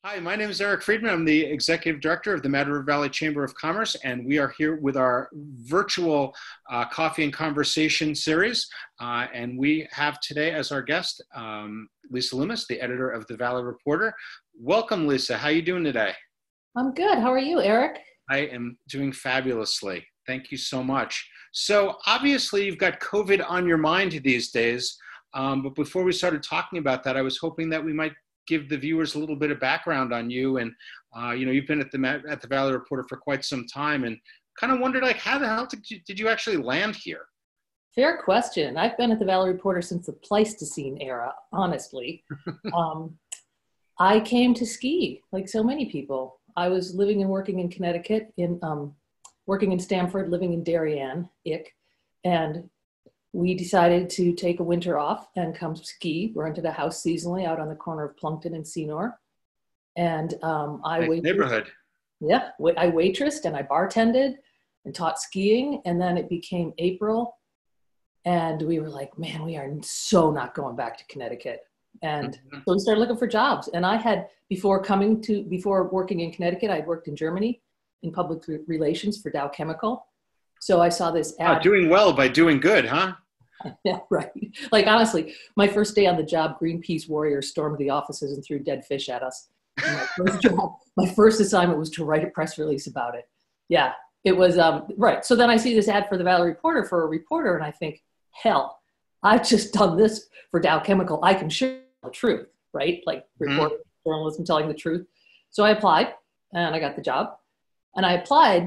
Hi, my name is Eric Friedman. I'm the Executive Director of the Mad River Valley Chamber of Commerce, and we are here with our virtual Coffee and Conversation series. And we have today as our guest, Lisa Loomis, the editor of the Valerie Porter. Welcome, Lisa. How are you doing today? I'm good. How are you, Eric? I am doing fabulously. Thank you so much. So obviously you've got COVID on your mind these days. But before we started talking about that, I was hoping that we might give the viewers a little bit of background on you. And, you've been at the Valerie Reporter for quite some time and kind of wondered, like, how the hell did you actually land here? Fair question. I've been at the Valerie Porter since the Pleistocene era, honestly. I came to ski, like so many people. I was living and working in Connecticut, working in Stamford, living in Darien, and we decided to take a winter off and come ski. We rented a house seasonally out on the corner of Plunkton and Seymour. And Nice neighborhood. Yeah, I waitressed and I bartended and taught skiing. And then it became April. And we were like, man, we are so not going back to Connecticut. And so we started looking for jobs. And I had, before working in Connecticut, I'd worked in Germany in public relations for Dow Chemical. So I saw this ad. Doing well by doing good, huh? Yeah, right. Like, honestly, my first day on the job, Greenpeace warriors stormed the offices and threw dead fish at us. And my first assignment was to write a press release about it. Yeah, it was, right. So then I see this ad for the Valerie Porter for a reporter, and I think, hell, I've just done this for Dow Chemical. I can share the truth, right? Like, reporting, journalism, telling the truth. So I applied, and I got the job. And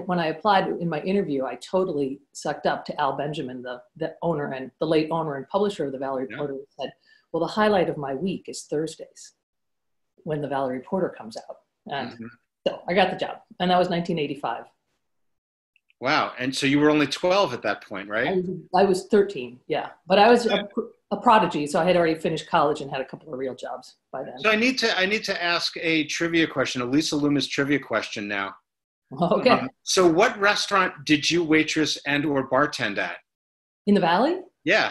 when I applied in my interview, I totally sucked up to Al Benjamin, the owner and the late owner and publisher of the Valerie Porter, who said, well, the highlight of my week is Thursdays when the Valerie Porter comes out. And so I got the job, and that was 1985. Wow. And so you were only 12 at that point, right? I was 13, yeah. But I was a prodigy, so I had already finished college and had a couple of real jobs by then. So I need to ask a trivia question, a Lisa Loomis trivia question now. Okay. So what restaurant did you waitress and or bartend at? In the Valley? Yeah.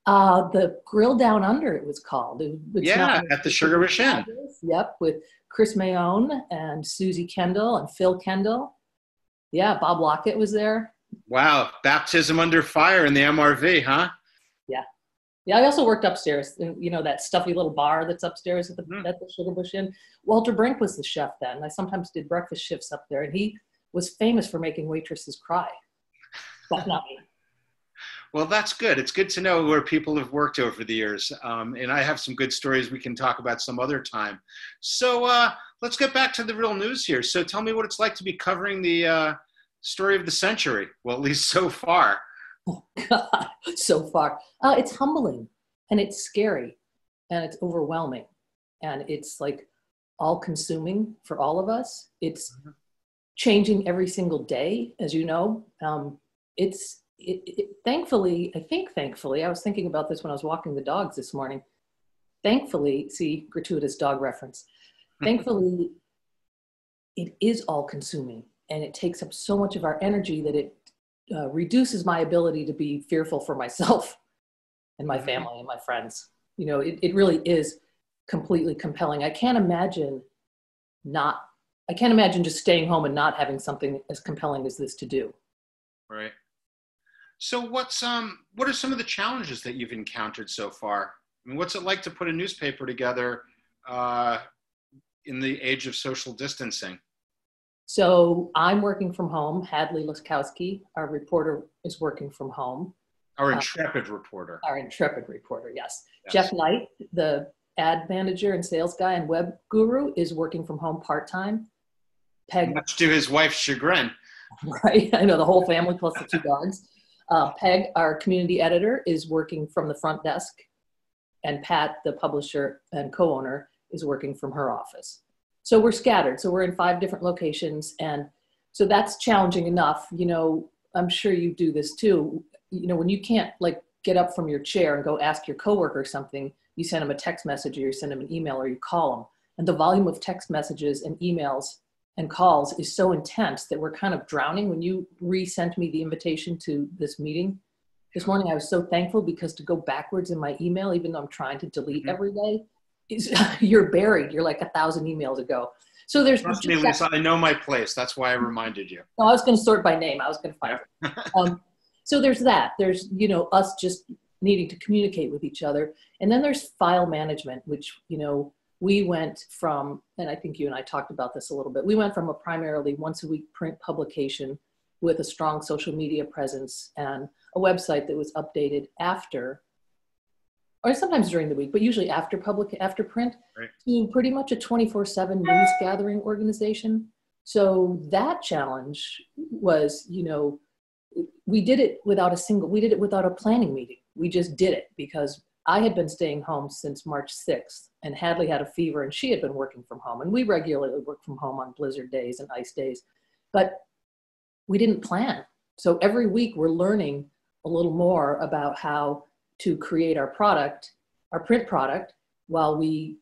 The Grill Down Under, it was called. At the Sugar Rush Inn. Yep, with Chris Mayone and Susie Kendall and Phil Kendall. Yeah, Bob Lockett was there. Wow, baptism under fire in the MRV, huh? Yeah. Yeah, I also worked upstairs, that stuffy little bar that's upstairs at the Sugar Bush Inn. Walter Brink was the chef then. I sometimes did breakfast shifts up there, and he was famous for making waitresses cry. But not me. Well, that's good. It's good to know where people have worked over the years. And I have some good stories we can talk about some other time. So let's get back to the real news here. So tell me what it's like to be covering the story of the century. Well, at least so far. Oh, God, so far. It's humbling, and it's scary, and it's overwhelming, and it's like all-consuming for all of us. It's changing every single day, as you know. Thankfully, I was thinking about this when I was walking the dogs this morning. Thankfully, see, gratuitous dog reference. Thankfully, it is all-consuming, and it takes up so much of our energy that it reduces my ability to be fearful for myself and my family and my friends. It really is completely compelling. I can't imagine just staying home and not having something as compelling as this to do. Right. So what are some of the challenges that you've encountered so far? I mean, what's it like to put a newspaper together in the age of social distancing? So I'm working from home. Hadley Laskowski, our reporter, is working from home. Our intrepid reporter. Our intrepid reporter, yes. Jeff Knight, the ad manager and sales guy and web guru, is working from home part-time. Peg, much to his wife's chagrin. Right, I know, the whole family plus the 2 dogs. Peg, our community editor, is working from the front desk. And Pat, the publisher and co-owner, is working from her office. So we're scattered. So we're in 5 different locations. And so that's challenging enough. I'm sure you do this too. When you can't get up from your chair and go ask your coworker something, you send them a text message or you send them an email or you call them. And the volume of text messages and emails and calls is so intense that we're kind of drowning. When you resent me the invitation to this meeting this morning, I was so thankful because to go backwards in my email, even though I'm trying to delete every day, you're buried. You're like 1,000 emails ago. So there's Trust me, Lisa, I know my place. That's why I reminded you. No, I was going to sort by name. I was going to find it. So there's that. There's, us just needing to communicate with each other. And then there's file management, which, we went from, and I think you and I talked about this a little bit, we went from a primarily once a week print publication with a strong social media presence and a website that was updated after, or sometimes during the week, but usually after print, right, to pretty much a 24/7 news gathering organization. So that challenge was, we did it without a planning meeting. We just did it because I had been staying home since March 6th and Hadley had a fever and she had been working from home. And we regularly work from home on blizzard days and ice days, but we didn't plan. So every week we're learning a little more about how to create our product, our print product, while we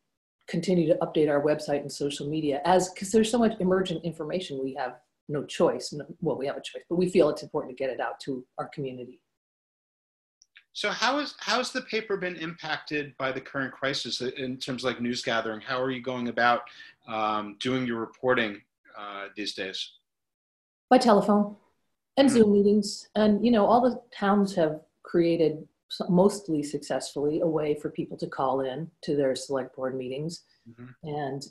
continue to update our website and social media because there's so much emergent information. We have no choice. Well, we have a choice, but we feel it's important to get it out to our community. So how's the paper been impacted by the current crisis in terms of like news gathering? How are you going about doing your reporting these days? By telephone and Zoom meetings. And, all the towns have created, mostly successfully, a way for people to call in to their select board meetings. And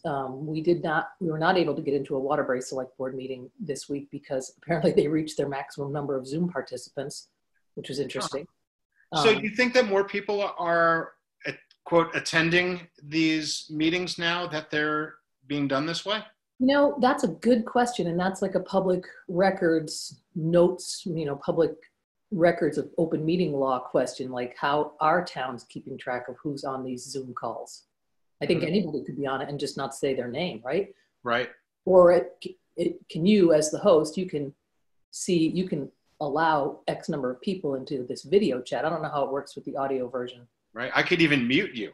we were not able to get into a Waterbury select board meeting this week because apparently they reached their maximum number of Zoom participants, which was interesting. So do you think that more people are, quote, attending these meetings now that they're being done this way? That's a good question. And that's like a public records notes, public records of open meeting law question, like how our town's keeping track of who's on these Zoom calls. I think anybody could be on it and just not say their name, right? Right. Or you, as the host, you can allow X number of people into this video chat. I don't know how it works with the audio version. Right. I could even mute you.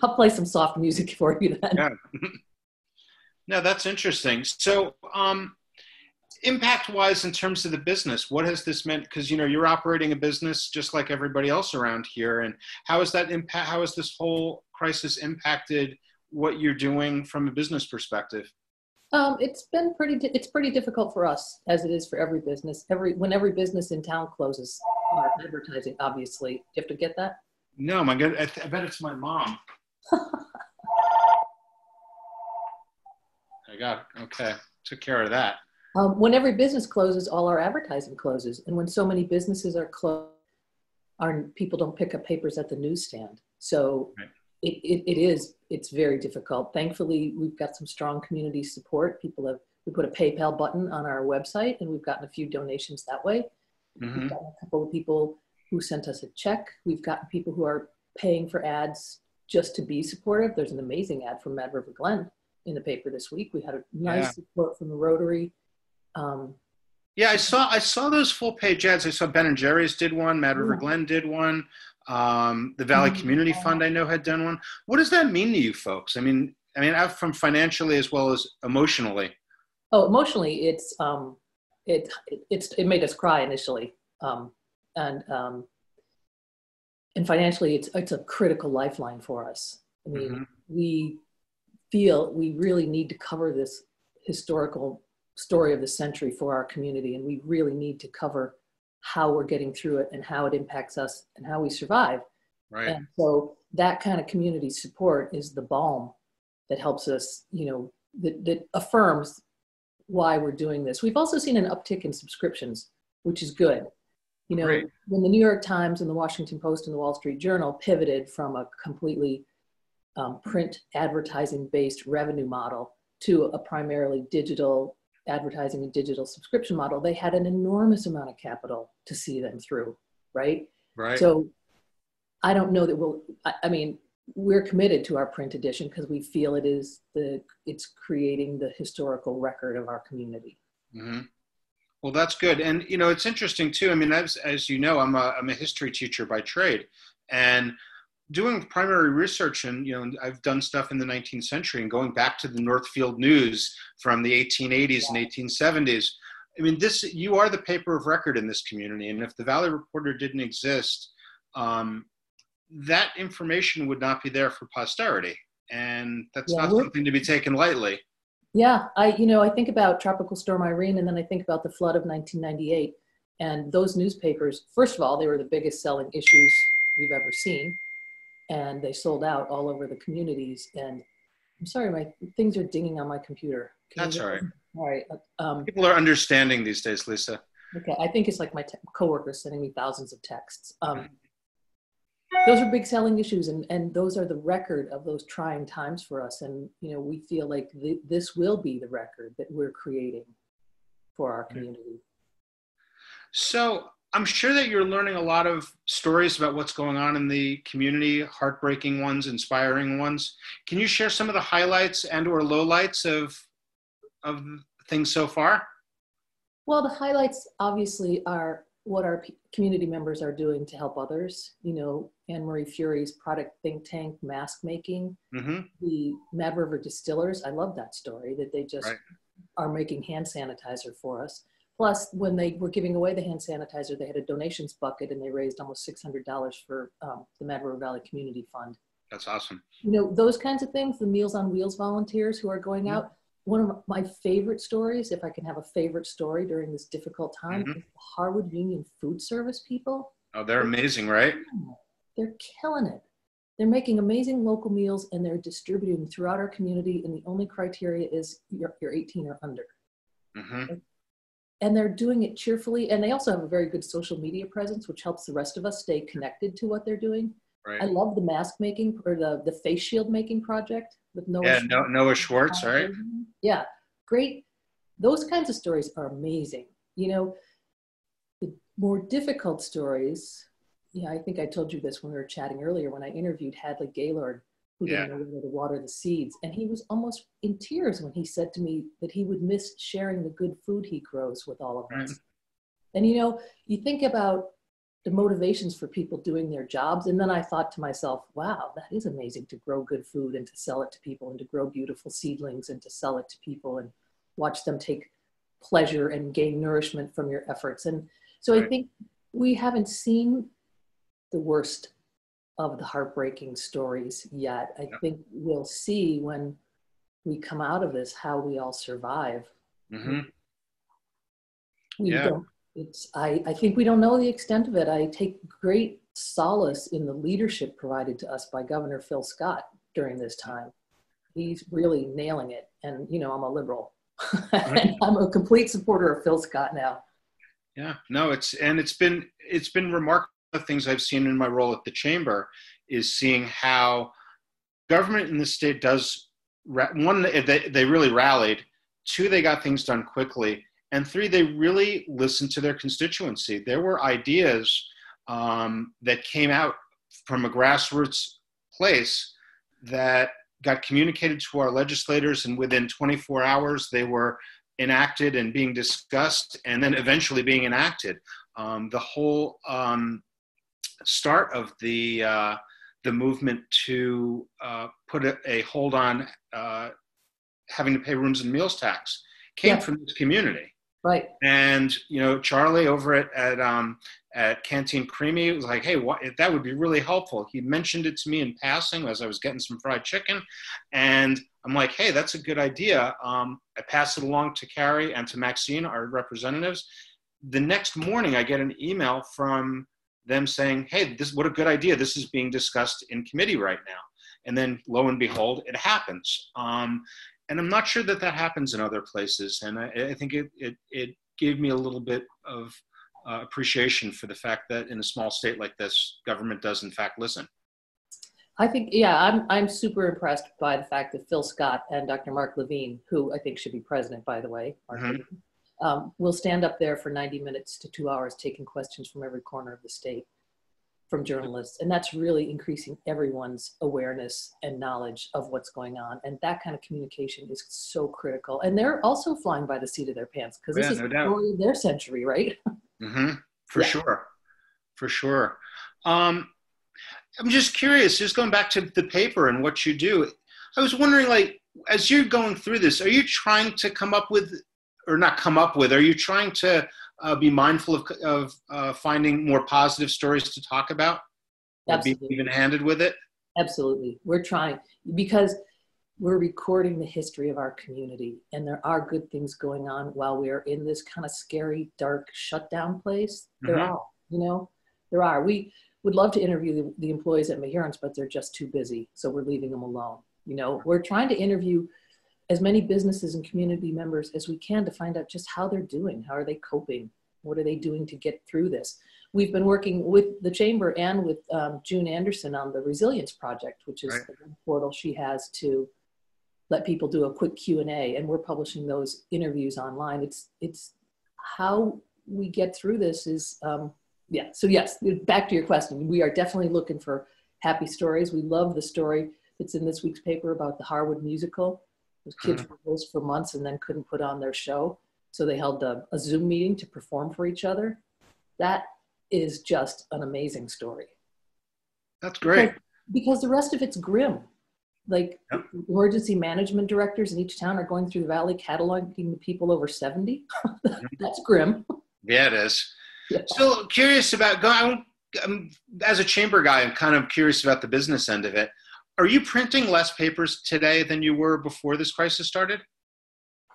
I'll play some soft music for you then. Yeah. No, that's interesting. So impact-wise in terms of the business, what has this meant? Because, you're operating a business just like everybody else around here. And how has this whole crisis impacted what you're doing from a business perspective? It's pretty difficult for us, as it is for every business. When every business in town closes, advertising, obviously. Do you have to get that? No, I bet it's my mom. I got it. Okay. Took care of that. When every business closes, all our advertising closes. And when so many businesses are closed, people don't pick up papers at the newsstand. So right. It's very difficult. Thankfully, we've got some strong community support. We put a PayPal button on our website and we've gotten a few donations that way. We've gotten a couple of people who sent us a check. We've gotten people who are paying for ads just to be supportive. There's an amazing ad from Mad River Glen in the paper this week. We had a nice support from the Rotary. Yeah, I saw those full page ads. I saw Ben and Jerry's did one, Mad River Glen did one. The Valley Community Fund I know had done one. What does that mean to you folks? I mean, from financially as well as emotionally. Oh, emotionally, it made us cry initially, and financially, it's a critical lifeline for us. I mean, we feel we really need to cover this historical story of the century for our community, and we really need to cover how we're getting through it and how it impacts us and how we survive. Right. And so that kind of community support is the balm that helps us, that affirms why we're doing this. We've also seen an uptick in subscriptions, which is good. Right. When the New York Times and the Washington Post and the Wall Street Journal pivoted from a completely print advertising based revenue model to a primarily digital advertising and digital subscription model, they had an enormous amount of capital to see them through, right? Right. So I don't know that we're committed to our print edition because we feel it's creating the historical record of our community. Mm-hmm. Well, that's good. And, it's interesting too. I mean, as you know, I'm a history teacher by trade, and doing primary research, and I've done stuff in the 19th century and going back to the Northfield News from the 1880s and 1870s. I mean, you are the paper of record in this community, and if the Valley Reporter didn't exist, that information would not be there for posterity. And that's Yeah, not something to be taken lightly. yeah. I think about Tropical Storm Irene, and then I think about the flood of 1998. And those newspapers, first of all, they were the biggest selling issues we've ever seen. And they sold out all over the communities. And I'm sorry, my things are dinging on my computer. That's all right. All right. People are understanding these days, Lisa. Okay, I think it's like my coworkers sending me thousands of texts. Those are big selling issues, and those are the record of those trying times for us. And we feel like this will be the record that we're creating for our community. So I'm sure that you're learning a lot of stories about what's going on in the community, heartbreaking ones, inspiring ones. Can you share some of the highlights and or lowlights of things so far? Well, the highlights obviously are what our community members are doing to help others. Anne Marie Furey's product think tank, mask making, the Mad River Distillers. I love that story that they just are making hand sanitizer for us. Plus, when they were giving away the hand sanitizer, they had a donations bucket and they raised almost $600 for the Mad River Valley Community Fund. That's awesome. Those kinds of things, the Meals on Wheels volunteers who are going out. One of my favorite stories, if I can have a favorite story during this difficult time, is the Harwood Union Food Service people. Oh, they're amazing, right? They're killing it. They're making amazing local meals and they're distributing throughout our community. And the only criteria is you're 18 or under. And they're doing it cheerfully. And they also have a very good social media presence, which helps the rest of us stay connected to what they're doing. Right. I love the mask making or the face shield making project with Noah Schwartz. Noah Schwartz, right? Yeah, great. Those kinds of stories are amazing. The more difficult stories, I think I told you this when we were chatting earlier when I interviewed Hadley Gaylord, who didn't know where to water the seeds. And he was almost in tears when he said to me that he would miss sharing the good food he grows with all of us. And you think about the motivations for people doing their jobs. And then I thought to myself, wow, that is amazing to grow good food and to sell it to people and to grow beautiful seedlings and to sell it to people and watch them take pleasure and gain nourishment from your efforts. And so I think we haven't seen the worst of the heartbreaking stories yet. I think we'll see when we come out of this, how we all survive. We don't. I think we don't know the extent of it. I take great solace in the leadership provided to us by Governor Phil Scott during this time. He's really nailing it. And, I'm a liberal. And I'm a complete supporter of Phil Scott now. Yeah, no, it's been remarkable. Things I've seen in my role at the chamber is seeing how government in the state does, one, they really rallied, two, they got things done quickly, and three, they really listened to their constituency. There were ideas that came out from a grassroots place that got communicated to our legislators, and within 24 hours, they were enacted and being discussed, and then eventually being enacted. The whole start of the movement to put a hold on having to pay rooms and meals tax came from this community. Right. And, Charlie over at Canteen Creamy was like, hey, that would be really helpful. He mentioned it to me in passing as I was getting some fried chicken. And I'm like, hey, that's a good idea. I passed it along to Carrie and to Maxine, our representatives. The next morning, I get an email from them saying, hey, what a good idea. This is being discussed in committee right now. And then lo and behold, it happens. And I'm not sure that happens in other places. And I think it gave me a little bit of appreciation for the fact that in a small state like this, government does in fact listen. I think, I'm super impressed by the fact that Phil Scott and Dr. Mark Levine, who I think should be president, by the way, will stand up there for 90 minutes to 2 hours taking questions from every corner of the state from journalists. And that's really increasing everyone's awareness and knowledge of what's going on. And that kind of communication is so critical. And they're also flying by the seat of their pants because this is the story of their century, right? For sure. I'm just curious, just going back to the paper and what you do. I was wondering, like, as you're going through this, are you trying to are you trying to be mindful of finding more positive stories to talk about? or be Absolutely. even-handed with it? Absolutely. We're trying because we're recording the history of our community, and there are good things going on while we are in this kind of scary, dark shutdown place. There Mm-hmm. are, there are. We would love to interview the employees at Mahirans, but they're just too busy. So we're leaving them alone. We're trying to interview as many businesses and community members as we can to find out just how they're doing. How are they coping? What are they doing to get through this? We've been working with the Chamber and with June Anderson on the Resilience Project, which is Right. the portal she has to let people do a quick Q&A, and we're publishing those interviews online. It's how we get through this is, yeah. So yes, back to your question. We are definitely looking for happy stories. We love the story that's in this week's paper about the Harwood musical. Those kids were closed for months and then couldn't put on their show. So they held a Zoom meeting to perform for each other. That is just an amazing story. That's great. Because the rest of it's grim. Like Yep. emergency management directors in each town are going through the valley cataloging the people over 70. That's grim. Yeah, it is. Yeah. Still curious about, as a chamber guy, I'm kind of curious about the business end of it. Are you printing less papers today than you were before this crisis started?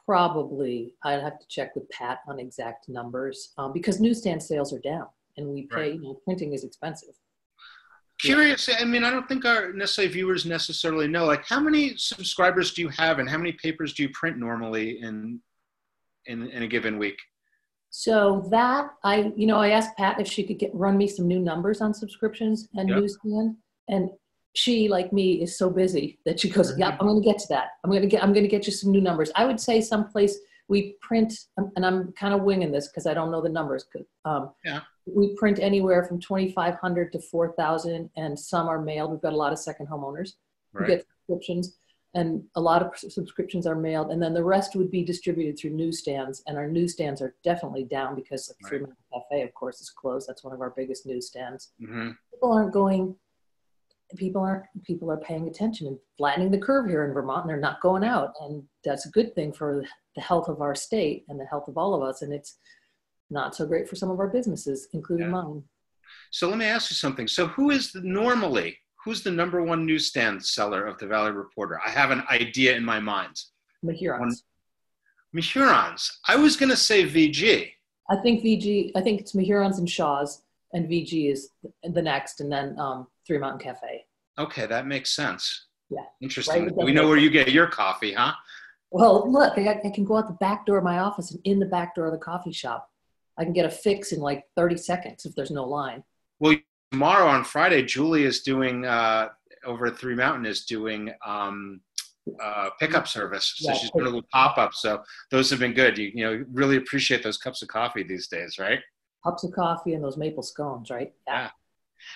Probably. I'd have to check with Pat on exact numbers because newsstand sales are down and we pay, printing is expensive. Curious. I mean, I don't think our viewers necessarily know, like, how many subscribers do you have and how many papers do you print normally in a given week? So that I asked Pat if she could run me some new numbers on subscriptions and newsstand, and she, like me, is so busy that she goes, "Yeah, I'm going to get to that. I'm going to get you some new numbers." I would say someplace we print, and I'm kind of winging this because I don't know the numbers. We print anywhere from 2,500 to 4,000, and some are mailed. We've got a lot of second homeowners who get subscriptions, and a lot of subscriptions are mailed, and then the rest would be distributed through newsstands, and our newsstands are definitely down because the Fremont Cafe, of course, is closed. That's one of our biggest newsstands. Mm-hmm. People are paying attention and flattening the curve here in Vermont, and they're not going out, and that's a good thing for the health of our state and the health of all of us, and it's not so great for some of our businesses, including mine. So let me ask you something. So who's the number one newsstand seller of the Valerie Reporter? I have an idea in my mind. Mahirans. Mahirans. I was going to say VG. I think it's Mahirans and Shaw's, and VG is the next, and then Three Mountain Cafe. Okay, that makes sense. Yeah. Interesting. Right? We know where you get your coffee, huh? Well, look, I can go out the back door of my office and in the back door of the coffee shop. I can get a fix in like 30 seconds if there's no line. Well, tomorrow on Friday, Julie is doing, over at Three Mountain, is doing pickup service. So she's doing a little pop-up. So those have been good. You really appreciate those cups of coffee these days, right? Cups of coffee and those maple scones, right? Yeah.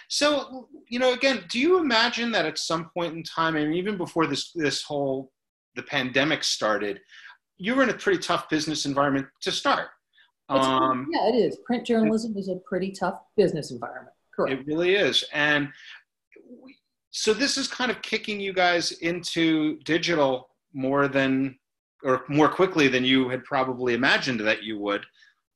So, again, do you imagine that at some point in time, and even before the pandemic started, you were in a pretty tough business environment to start? It is. Print journalism is a pretty tough business environment. Correct. It really is. And so this is kind of kicking you guys into digital more quickly than you had probably imagined that you would.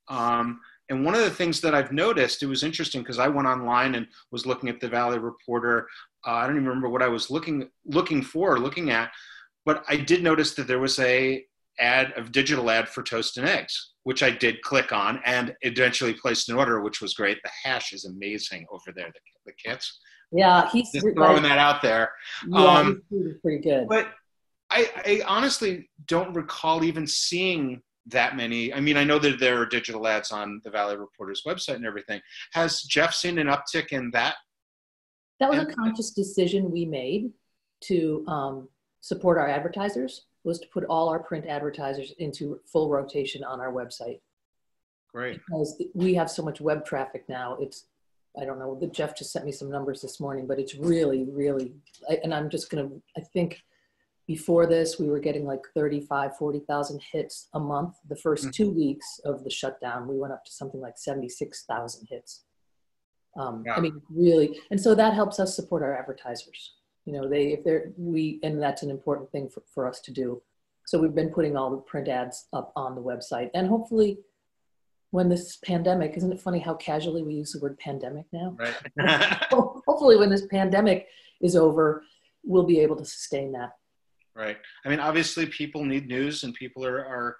And one of the things that I've noticed, it was interesting because I went online and was looking at the Valerie Reporter. I don't even remember what I was looking at, but I did notice that there was a digital ad for toast and eggs, which I did click on and eventually placed an order, which was great. The hash is amazing over there, the kits. Yeah, he's just throwing that out there. Yeah, he's pretty good. But I honestly don't recall even seeing that many. I mean, I know that there are digital ads on the Valerie Reporter's website and everything. Has Jeff seen an uptick in that? That was a conscious decision we made to support our advertisers, was to put all our print advertisers into full rotation on our website. Great. Because we have so much web traffic now. I don't know, Jeff just sent me some numbers this morning, but it's really, really, and I think before this, we were getting like 35, 40,000 hits a month. The first 2 weeks of the shutdown, we went up to something like 76,000 hits. I mean, really, and so that helps us support our advertisers. And that's an important thing for us to do. So we've been putting all the print ads up on the website, and hopefully when this pandemic, isn't it funny how casually we use the word pandemic now? Right. hopefully when this pandemic is over, we'll be able to sustain that. Right. I mean, obviously people need news, and people are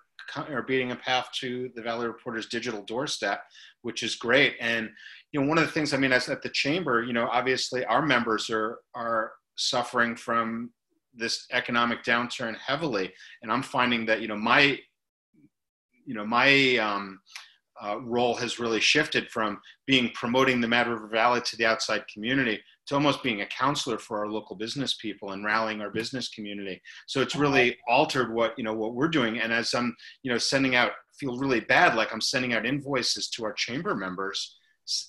beating a path to the Valerie Porter's digital doorstep, which is great. And, one of the things, I mean, as at the Chamber, obviously our members are suffering from this economic downturn heavily. And I'm finding that, my role has really shifted from promoting the Mad River Valley to the outside community to almost being a counselor for our local business people and rallying our business community. So it's really altered what we're doing. And as I'm, sending out, feel really bad, like I'm sending out invoices to our chamber members,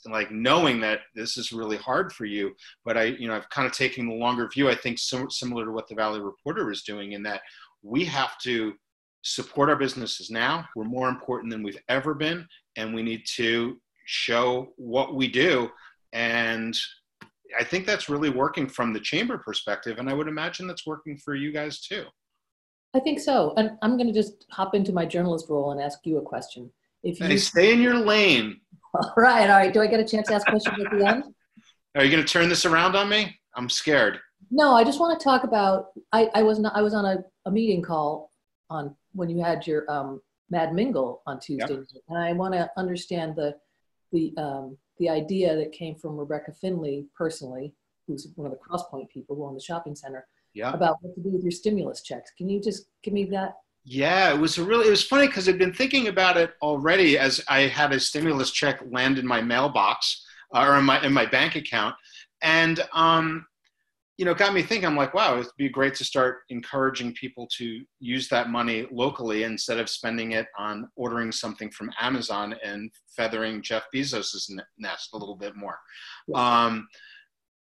like knowing that this is really hard for you. But I've kind of taken the longer view, I think, similar to what the Valley Reporter is doing, in that we have to support our businesses now. We're more important than we've ever been, and we need to show what we do. And I think that's really working from the chamber perspective, and I would imagine that's working for you guys too. I think so. And I'm going to just hop into my journalist role and ask you a question. If you stay in your lane. All right. Do I get a chance to ask questions at the end? Are you going to turn this around on me? I'm scared. No, I just want to talk about, I was on a meeting call on when you had your Mad Mingle on Tuesday. Yep. And I want to understand the idea that came from Rebecca Finley personally, who's one of the Crosspoint people who own the shopping center, about what to do with your stimulus checks. Can you just give me that? Yeah, it was funny because I'd been thinking about it already as I had a stimulus check land in my mailbox or in my bank account. And, it got me thinking. I'm like, wow, it'd be great to start encouraging people to use that money locally instead of spending it on ordering something from Amazon and feathering Jeff Bezos's nest a little bit more. Yeah.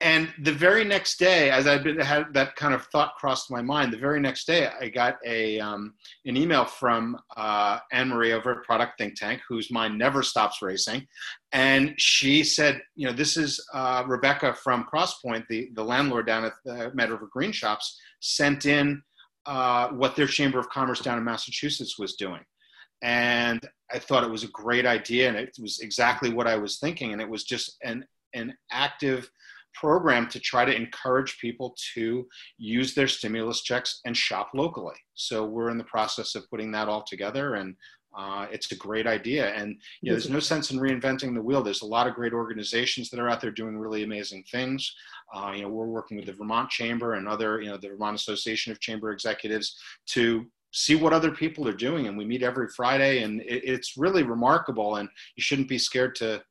And the very next day, as had that kind of thought crossed my mind, the very next day I got an email from Anne-Marie over at Product Think Tank, whose mind never stops racing. And she said, this is Rebecca from Crosspoint, the landlord down at the Mad River Green Shops, sent in what their Chamber of Commerce down in Massachusetts was doing. And I thought it was a great idea, and it was exactly what I was thinking. And it was just an active program to try to encourage people to use their stimulus checks and shop locally. So we're in the process of putting that all together, and it's a great idea. And there's no sense in reinventing the wheel. There's a lot of great organizations that are out there doing really amazing things. We're working with the Vermont Chamber and other, the Vermont Association of Chamber Executives to see what other people are doing. And we meet every Friday, and it's really remarkable. And you shouldn't be scared to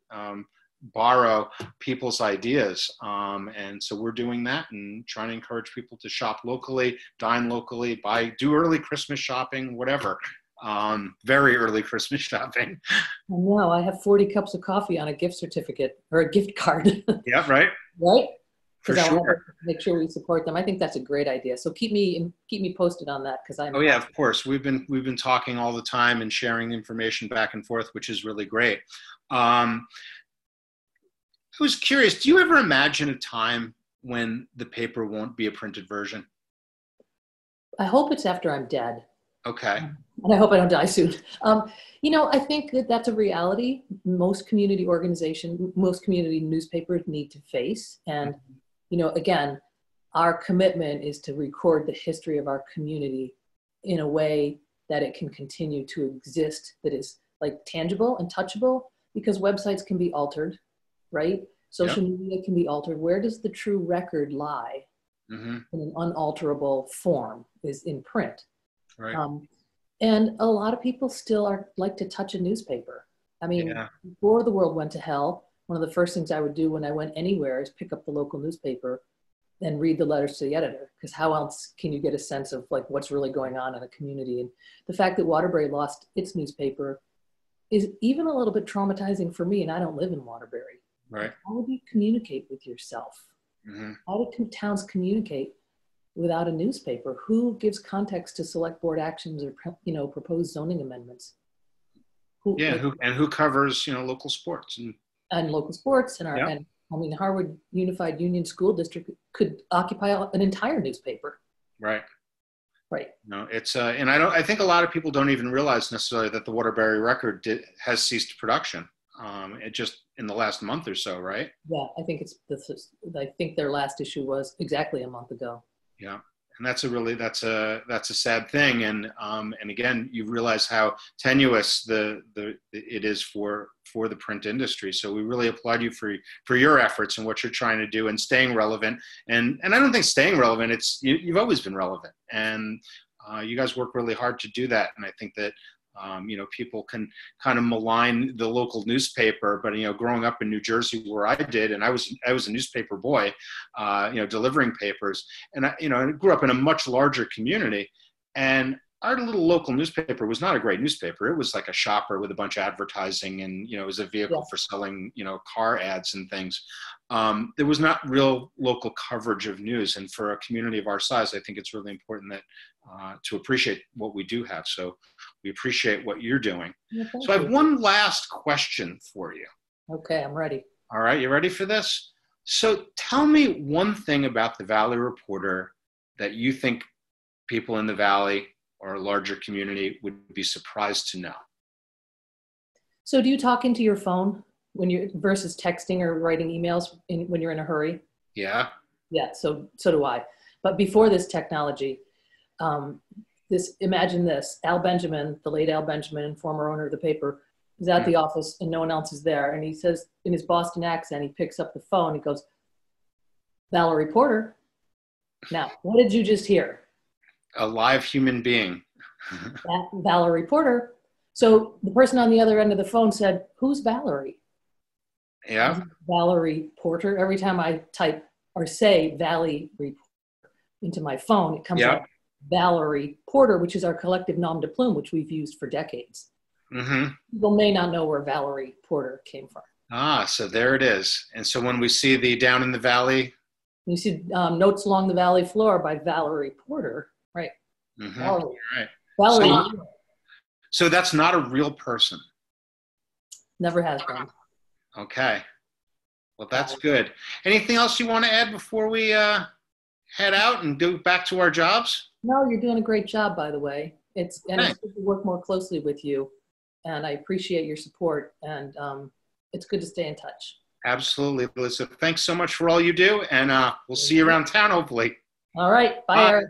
borrow people's ideas. And so we're doing that and trying to encourage people to shop locally, dine locally, do early Christmas shopping, whatever. Very early Christmas shopping. No, I have 40 cups of coffee on a gift certificate or a gift card. Yeah, right. Right? For sure. I want to make sure we support them. I think that's a great idea. So keep me posted on that, because Oh yeah, of course. We've been talking all the time and sharing information back and forth, which is really great. I was curious, do you ever imagine a time when the paper won't be a printed version? I hope it's after I'm dead. Okay. And I hope I don't die soon. I think that's a reality most community newspapers need to face. And, again, our commitment is to record the history of our community in a way that it can continue to exist, that is like tangible and touchable, because websites can be altered. Right? Social media can be altered. Where does the true record lie? In an unalterable form is in print. Right. And a lot of people still like to touch a newspaper. I mean, before the world went to hell, one of the first things I would do when I went anywhere is pick up the local newspaper and read the letters to the editor, because how else can you get a sense of like what's really going on in a community? And the fact that Waterbury lost its newspaper is even a little bit traumatizing for me, and I don't live in Waterbury. Right. How do you communicate with yourself? How do towns communicate without a newspaper? Who gives context to select board actions or proposed zoning amendments? Who covers local sports and local sports and Harvard Unified Union School District could occupy an entire newspaper. Right. Right. No, it's and I think a lot of people don't even realize necessarily that the Waterbury Record has ceased production. it just in the last month or so, right? Yeah, I think I think their last issue was exactly a month ago. Yeah. And that's a sad thing. And again, you realize how tenuous it is for the print industry. So we really applaud you for your efforts and what you're trying to do and staying relevant. And I don't think staying relevant, you've always been relevant, and you guys work really hard to do that. And I think that people can kind of malign the local newspaper, but growing up in New Jersey where I did, and I was a newspaper boy, delivering papers, and I grew up in a much larger community, and our little local newspaper was not a great newspaper. It was like a shopper with a bunch of advertising, and it was a vehicle for selling car ads and things. There was not real local coverage of news, and for a community of our size, I think it's really important that to appreciate what we do have. So we appreciate what you're doing. Yeah, so I have one last question for you. Okay, I'm ready. All right, you ready for this? So tell me one thing about the Valerie Porter that you think people in the Valley or a larger community would be surprised to know. So do you talk into your phone versus texting or writing emails when you're in a hurry? Yeah. Yeah, so do I. But before this technology, imagine this, Al Benjamin, the late Al Benjamin, former owner of the paper, is at the office and no one else is there. And he says in his Boston accent, he picks up the phone, he goes, "Valerie Porter." Now, what did you just hear? A live human being. Valerie Porter. So the person on the other end of the phone said, "Who's Valerie?" Yeah. Valerie Porter. Every time I type or say Valerie into my phone, it comes up Valerie Porter, which is our collective nom de plume, which we've used for decades. Mm-hmm. People may not know where Valerie Porter came from. So there it is. And so when we see the Down in the Valley, you see Notes Along the Valley Floor by Valerie Porter, right? Mm-hmm. Valerie. Right. Valerie. So that's not a real person. Never has been. Okay. Well, that's good. Anything else you want to add before we head out and go back to our jobs? No, you're doing a great job, by the way. It's good to work more closely with you, and I appreciate your support, and it's good to stay in touch. Absolutely, Lisa. Thanks so much for all you do, and we'll see you around town, hopefully. All right. Bye, Eric.